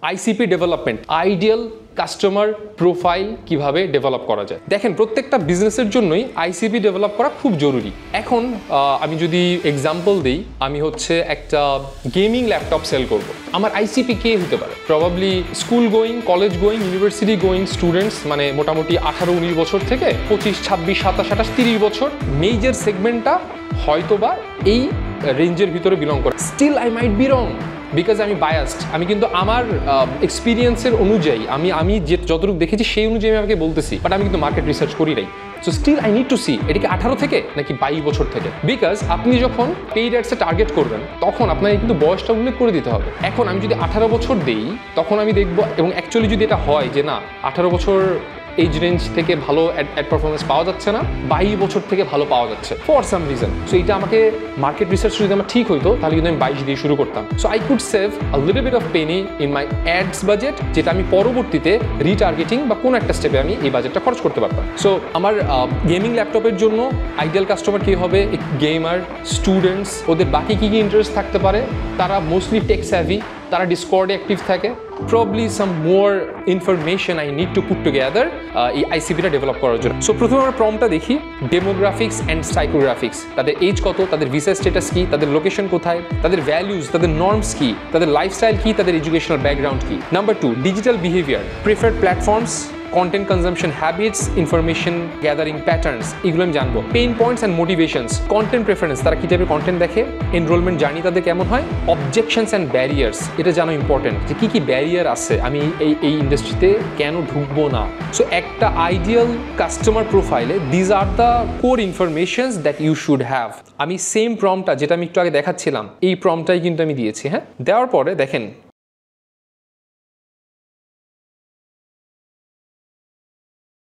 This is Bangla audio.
ICP development, ideal customer profile কিভাবে ডেভেলপ করা যায়। দেখেন প্রত্যেকটা বিজনেসের জন্যই আইসিপি ডেভেলপ করা খুব জরুরি। এখন আমি যদি এক্সাম্পল দিই, আমি হচ্ছে একটা গেমিং ল্যাপটপ সেল করব, আমার আইসিপি কে হতে পারে? Probably school going, college going, university going students, মানে মোটামুটি 18-19 বছর থেকে 25, 26, 27, 28, 30 বছর, মেজর সেগমেন্টটা হয়তোবা এই রেঞ্জের ভিতরে বিলং করে। Still I might be wrong, because আমি বায়াসড। আমি কিন্তু আমার এক্সপিরিয়েন্সের অনুযায়ী আমি যতটুকু দেখেছি সেই অনুযায়ী আমি আমাকে বলতেছি, বাট আমি কিন্তু মার্কেট রিসার্চ করি নাই। So still I need to see এটা কি 18 থেকে নাকি 22 বছর থেকে, বিকজ আপনি যখন পেইড অ্যাডসে টার্গেট করবেন তখন আপনাকে কিন্তু বয়সটা উল্লেখ করে দিতে হবে। এখন আমি যদি 18 বছর দেই তখন আমি দেখবো, এবং অ্যাকচুয়ালি যদি এটা হয় যে না 18 বছর এজ রেঞ্জ থেকে ভালো অ্যাড পারফরমেন্স পাওয়া যাচ্ছে না, 22 বছর থেকে ভালো পাওয়া যাচ্ছে ফর সাম রিজন। সো এটা আমাকে মার্কেট রিসার্চ যদি আমার ঠিক হইতো তাহলে কিন্তু আমি 22 দিয়ে শুরু করতাম। So I could save a little bit of penny in my ads budget, যেটা আমি পরবর্তীতে রিটার্গেটিং বা কোনো একটা স্টেপে আমি এই বাজেটটা খরচ করতে পারতাম। সো আমার গেমিং ল্যাপটপের জন্য আইডিয়াল কাস্টমার কী হবে? গেমার, স্টুডেন্টস, ওদের বাকি কী কী ইন্টারেস্ট থাকতে পারে? তারা মোস্টলি টেক স্যাভি, তারা ডিসকর্ডে অ্যাক্টিভ থাকে। Probably some more information I need to put together এই আইসিপিটা ডেভেলপ করার জন্য। সো প্রথমে আমরা প্রম্পটটা দেখি, ডেমোগ্রাফিক্স অ্যান্ড সাইকোগ্রাফিক্স, তাদের এজ কত, তাদের ভিসা স্ট্যাটাস কী, তাদের লোকেশন কোথায়, তাদের ভ্যালুজ, তাদের নর্মস কী, তাদের লাইফস্টাইল কী, তাদের এডুকেশনাল ব্যাকগ্রাউন্ড কী। Number 2, digital behaviour, preferred platforms, content consumption habits, information gathering patterns, এগুলো আমি জানবো। Pain points and motivations, content preference, তারা কী টাইপের কন্টেন্ট দেখে, এনরোলমেন্ট জার্নি তাদের কেমন হয়, অবজেকশনস অ্যান্ড ব্যারিয়ার্স, এটা জানো ইম্পর্টেন্ট যে কী কী ব্যারিয়ার আছে, আমি এই ইন্ডাস্ট্রিতে কেন ঢুকবো না। সো একটা আইডিয়াল কাস্টমার প্রোফাইলে these are the core informations that you should have. আমি সেম প্রম্পটটা যেটা আমি একটু আগে দেখাচ্ছিলাম এই প্রম্পটটাই কিন্তু আমি দিয়েছি। হ্যাঁ, দেওয়ার পরে দেখেন